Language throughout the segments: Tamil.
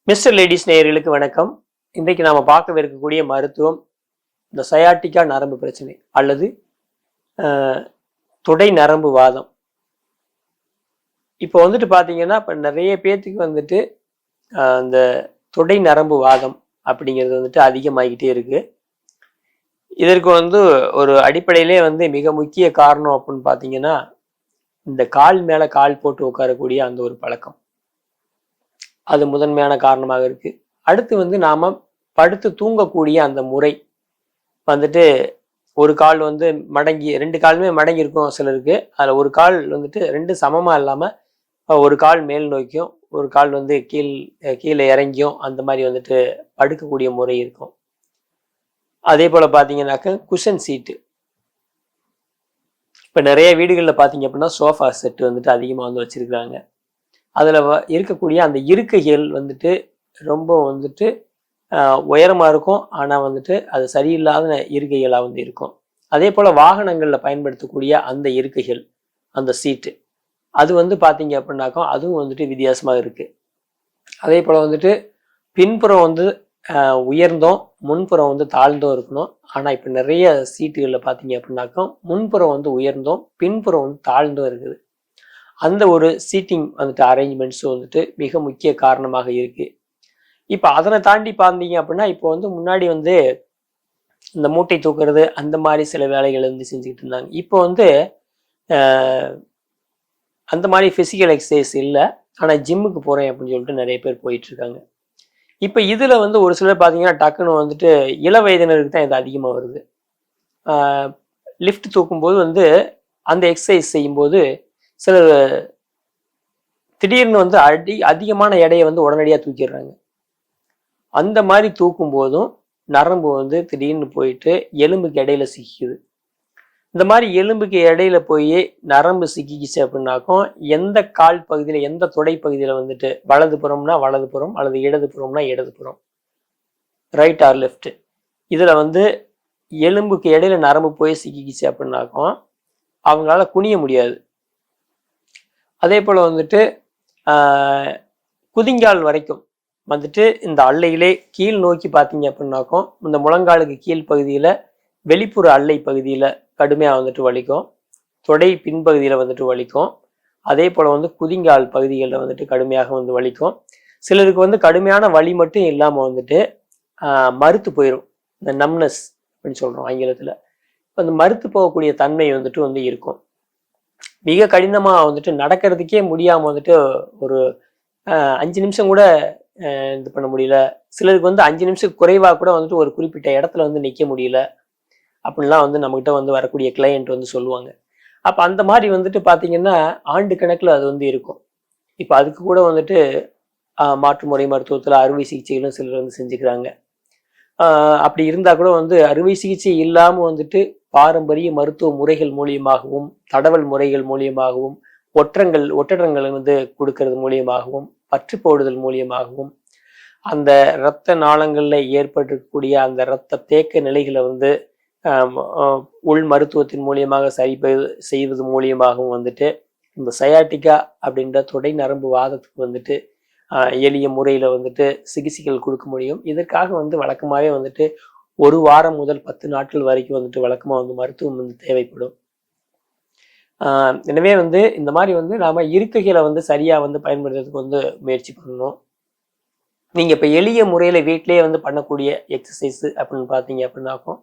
மிஸ்டர் லேடிஸ் நேயர்களுக்கு வணக்கம். இன்றைக்கு நாம பார்க்கவிருக்கக்கூடிய மருத்துவம் இந்த சயாட்டிக்கா நரம்பு பிரச்சனை அல்லது தொடை நரம்பு வாதம். இப்போ வந்துட்டு பார்த்தீங்கன்னா, இப்போ நிறைய பேர்த்துக்கு வந்துட்டு இந்த தொடை நரம்பு வாதம் அப்படிங்கிறது வந்துட்டு அதிகமாகிக்கிட்டே இருக்கு. இதற்கு வந்து ஒரு அடிப்படையிலே வந்து மிக முக்கிய காரணம் அப்படின்னு பார்த்தீங்கன்னா, இந்த கால் மேலே கால் போட்டு உட்காரக்கூடிய அந்த ஒரு பழக்கம். அது முதன்மையான காரணமாக இருக்கு. அடுத்து வந்து நாம படுத்து தூங்கக்கூடிய அந்த முறை வந்துட்டு, ஒரு கால் வந்து மடங்கி 2 காலுமே மடங்கி இருக்கும் சிலருக்கு. அதுல ஒரு கால் வந்துட்டு 2 சமமா இல்லாம ஒரு கால் மேல் நோக்கியும் ஒரு கால் வந்து கீழே இறங்கியும் அந்த மாதிரி வந்துட்டு படுக்கக்கூடிய முறை இருக்கும். அதே போல பாத்தீங்கன்னாக்க குஷன் சீட்டு. இப்ப நிறைய வீடுகள்ல பாத்தீங்க அப்படின்னா சோஃபா செட் வந்துட்டு அதிகமா வந்து வச்சிருக்காங்க. அதில் இருக்கக்கூடிய அந்த இருக்கைகள் வந்துட்டு ரொம்ப வந்துட்டு உயரமாக இருக்கும். ஆனால் வந்துட்டு அது சரியில்லாத இருக்கைகளாக வந்து இருக்கும். அதே போல் வாகனங்களில் பயன்படுத்தக்கூடிய அந்த இருக்கைகள், அந்த சீட்டு, அது வந்து பார்த்தீங்க அப்படின்னாக்கா அதுவும் வந்துட்டு வித்தியாசமாக இருக்குது. அதே போல் வந்துட்டு பின்புறம் வந்து உயர்ந்தோம், முன்புறம் வந்து தாழ்ந்தோம் இருக்கணும். ஆனால் இப்போ நிறைய சீட்டுகளில் பார்த்தீங்க அப்படின்னாக்கா முன்புறம் வந்து உயர்ந்தோம், பின்புறம் வந்து தாழ்ந்தோம் இருக்குது. அந்த ஒரு சீட்டிங் வந்துட்டு அரேஞ்ச்மெண்ட்ஸும் வந்துட்டு மிக முக்கிய காரணமாக இருக்கு. இப்போ அதனை தாண்டி பார்த்தீங்க அப்படின்னா, இப்போ வந்து முன்னாடி வந்து இந்த மூட்டை தூக்குறது அந்த மாதிரி சில வேலைகள் வந்து செஞ்சுக்கிட்டு இருந்தாங்க. இப்போ வந்து அந்த மாதிரி ஃபிசிக்கல் எக்ஸசைஸ் இல்லை, ஆனால் ஜிம்முக்கு போகிறேன் அப்படின்னு சொல்லிட்டு நிறைய பேர் போயிட்டு இருக்காங்க. இப்போ இதில் வந்து ஒரு சிலர் பார்த்தீங்கன்னா டக்குன்னு வந்துட்டு இள வயதினருக்கு தான் இது அதிகமாக வருது. லிஃப்ட் தூக்கும்போது வந்து அந்த எக்ஸசைஸ் செய்யும்போது சிலர் திடீர்னு வந்து அதிகமான எடையை வந்து உடனடியாக தூக்கிடுறாங்க. அந்த மாதிரி தூக்கும் போதும் நரம்பு வந்து திடீர்னு போயிட்டு எலும்புக்கு இடையில சிக்கிக்குது. இந்த மாதிரி எலும்புக்கு இடையில போய் நரம்பு சிக்கிக்கிச்சு அப்படின்னாக்கும் எந்த கால் பகுதியில், எந்த தொடை பகுதியில் வந்துட்டு வலதுபுறம்னா வலதுபுறம் அல்லது இடதுபுறம்னா இடதுபுறம், ரைட் ஆர் லெஃப்ட், இதில் வந்து எலும்புக்கு இடையில நரம்பு போய் சிக்கிக்கிச்சு அப்படின்னாக்கும் அவங்களால குனிய முடியாது. அதே போல் வந்துட்டு குதிங்கால் வரைக்கும் வந்துட்டு இந்த அல்லையிலே கீழ் நோக்கி பார்த்தீங்க அப்படின்னாக்கும் இந்த முழங்காலுக்கு கீழ் பகுதியில் வெளிப்புற அல்லை பகுதியில் கடுமையாக வந்துட்டு வலிக்கும், தொடை பின்பகுதியில் வந்துட்டு வலிக்கும். அதே போல் வந்து குதிங்கால் பகுதிகளில் வந்துட்டு கடுமையாக வந்து வலிக்கும். சிலருக்கு வந்து கடுமையான வலி மட்டும் இல்லாமல் வந்துட்டு மறுத்து போயிடும். இந்த நம்னஸ் அப்படின்னு சொல்கிறோம் ஆங்கிலத்தில். இப்போ இந்த மறுத்து போகக்கூடிய தன்மை வந்துட்டு வந்து இருக்கும். மிக கடினமாக வந்துட்டு நடக்கிறதுக்கே முடியாமல் வந்துட்டு ஒரு 5 நிமிஷம் கூட இது பண்ண முடியல. சிலருக்கு வந்து 5 நிமிஷம் குறைவாக கூட வந்துட்டு ஒரு குறிப்பிட்ட இடத்துல வந்து நிற்க முடியல அப்படின்லாம் வந்து நம்மகிட்ட வந்து வரக்கூடிய கிளையண்ட் வந்து சொல்லுவாங்க. அப்போ அந்த மாதிரி வந்துட்டு பார்த்தீங்கன்னா ஆண்டு கணக்கில் அது வந்து இருக்கும். இப்போ அதுக்கு கூட வந்துட்டு மாற்று முறை மருத்துவத்தில் அறுவை சிகிச்சைகளும் சிலர் வந்து செஞ்சுக்கிறாங்க. அப்படி இருந்தால் கூட வந்து அறுவை சிகிச்சை இல்லாமல் வந்துட்டு பாரம்பரிய மருத்துவ முறைகள் மூலியமாகவும், தடவல் முறைகள் மூலியமாகவும், ஒற்றடங்களை வந்து கொடுக்கறது மூலியமாகவும், பற்று போடுதல் மூலியமாகவும், அந்த இரத்த நாளங்களில் ஏற்பட்டிருக்கக்கூடிய அந்த இரத்த தேக்க நிலைகளை வந்து உள் மருத்துவத்தின் மூலியமாக சரி செய்வது மூலியமாகவும் வந்துட்டு இந்த சயாட்டிக்கா அப்படின்ற தொடை நரம்பு வாதத்துக்கு வந்துட்டு எளிய முறையில் வந்துட்டு சிகிச்சைகள் கொடுக்க முடியும். இதற்காக வந்து வழக்கமாகவே வந்துட்டு 1 வாரம் முதல் 10 நாட்கள் வரைக்கும் வந்துட்டு வழக்கமாக வந்து மருத்துவம் வந்து தேவைப்படும். எனவே வந்து இந்த மாதிரி வந்து நாம இருக்கைகளை வந்து சரியாக வந்து பயன்படுத்துறதுக்கு வந்து முயற்சி பண்ணணும். நீங்கள் இப்போ எளிய முறையில் வீட்டிலேயே வந்து பண்ணக்கூடிய எக்ஸசைஸ் அப்படின்னு பார்த்தீங்க அப்படின்னாக்கும்,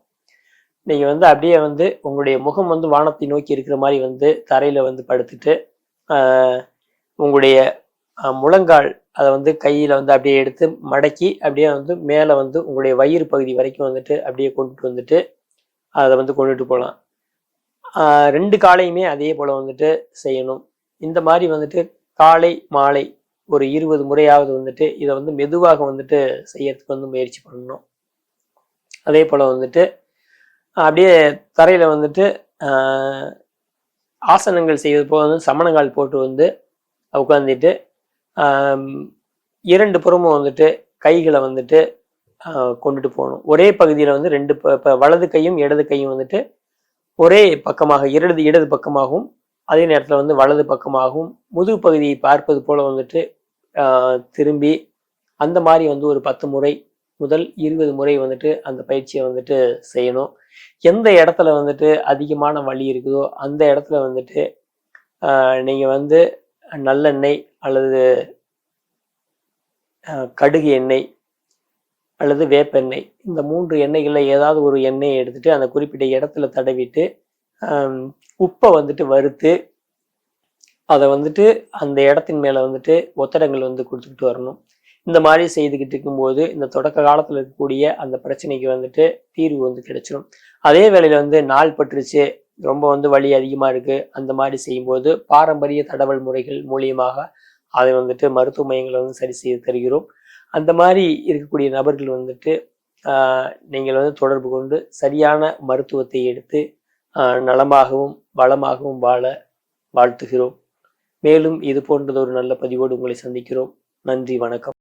நீங்கள் வந்து அப்படியே வந்து உங்களுடைய முகம் வந்து வானத்தை நோக்கி இருக்கிற மாதிரி வந்து தரையில் வந்து படுத்துட்டு உங்களுடைய முழங்கால் அதை வந்து கையில் வந்து அப்படியே எடுத்து மடக்கி அப்படியே வந்து மேலே வந்து உங்களுடைய வயிறு பகுதி வரைக்கும் வந்துட்டு அப்படியே கொண்டுட்டு வந்துட்டு அதை வந்து கொண்டுட்டு போகலாம். 2 காலையுமே அதே போல் வந்துட்டு செய்யணும். இந்த மாதிரி வந்துட்டு காலை மாலை ஒரு 20 முறையாவது வந்துட்டு இதை வந்து மெதுவாக வந்துட்டு செய்யறதுக்கு வந்து முயற்சி பண்ணணும். அதே போல் வந்துட்டு அப்படியே தரையில் வந்துட்டு ஆசனங்கள் செய்வது போல் வந்து சமணங்கால் போட்டு வந்து உட்காந்துட்டு 2 புறமும் வந்துட்டு கைகளை வந்துட்டு கொண்டுட்டு போகணும். ஒரே பகுதியில் வந்து 2 வலது கையும் இடது கையும் வந்துட்டு ஒரே பக்கமாக இடது பக்கமாகவும் அதே நேரத்தில் வந்து வலது பக்கமாகவும் முதுகு பகுதியை பார்ப்பது போல வந்துட்டு திரும்பி அந்த மாதிரி வந்து ஒரு 10 முறை முதல் 20 முறை வந்துட்டு அந்த பயிற்சியை வந்துட்டு செய்யணும். எந்த இடத்துல வந்துட்டு அதிகமான வலி இருக்குதோ அந்த இடத்துல வந்துட்டு நீங்க வந்து நல்லெண்ணெய் அல்லது கடுகு எண்ணெய் அல்லது வேப்பெண்ணெய், இந்த 3 எண்ணெய்கள்ல ஏதாவது ஒரு எண்ணெயை எடுத்துட்டு அந்த குறிப்பிட்ட இடத்துல தடவிட்டு உப்பை வந்துட்டு வறுத்து அதை வந்துட்டு அந்த இடத்தின் மேல வந்துட்டு ஒத்தடங்கள் வந்து கொடுத்துக்கிட்டு வரணும். இந்த மாதிரி செய்துக்கிட்டு இருக்கும்போது இந்த தொடக்க காலத்துல இருக்கக்கூடிய அந்த பிரச்சனைக்கு வந்துட்டு தீர்வு வந்து கிடைச்சிடும். அதே வேளையில வந்து நாள் பட்டுருச்சு, ரொம்ப வந்து வலி அதிகமா இருக்கு, அந்த மாதிரி செய்யும்போது பாரம்பரிய தடவல் முறைகள் மூலியமாக அதை வந்துட்டு மருத்துவ மையங்களை வந்து சரி செய்து தருகிறோம். அந்த மாதிரி இருக்கக்கூடிய நபர்கள் வந்துட்டு நீங்கள் வந்து தொடர்பு கொண்டு சரியான மருத்துவத்தை எடுத்து நலமாகவும் வளமாகவும் வாழ வாழ்த்துகிறோம். மேலும் இது போன்றது ஒரு நல்ல பதிவோடு உங்களை சந்திக்கிறோம். நன்றி, வணக்கம்.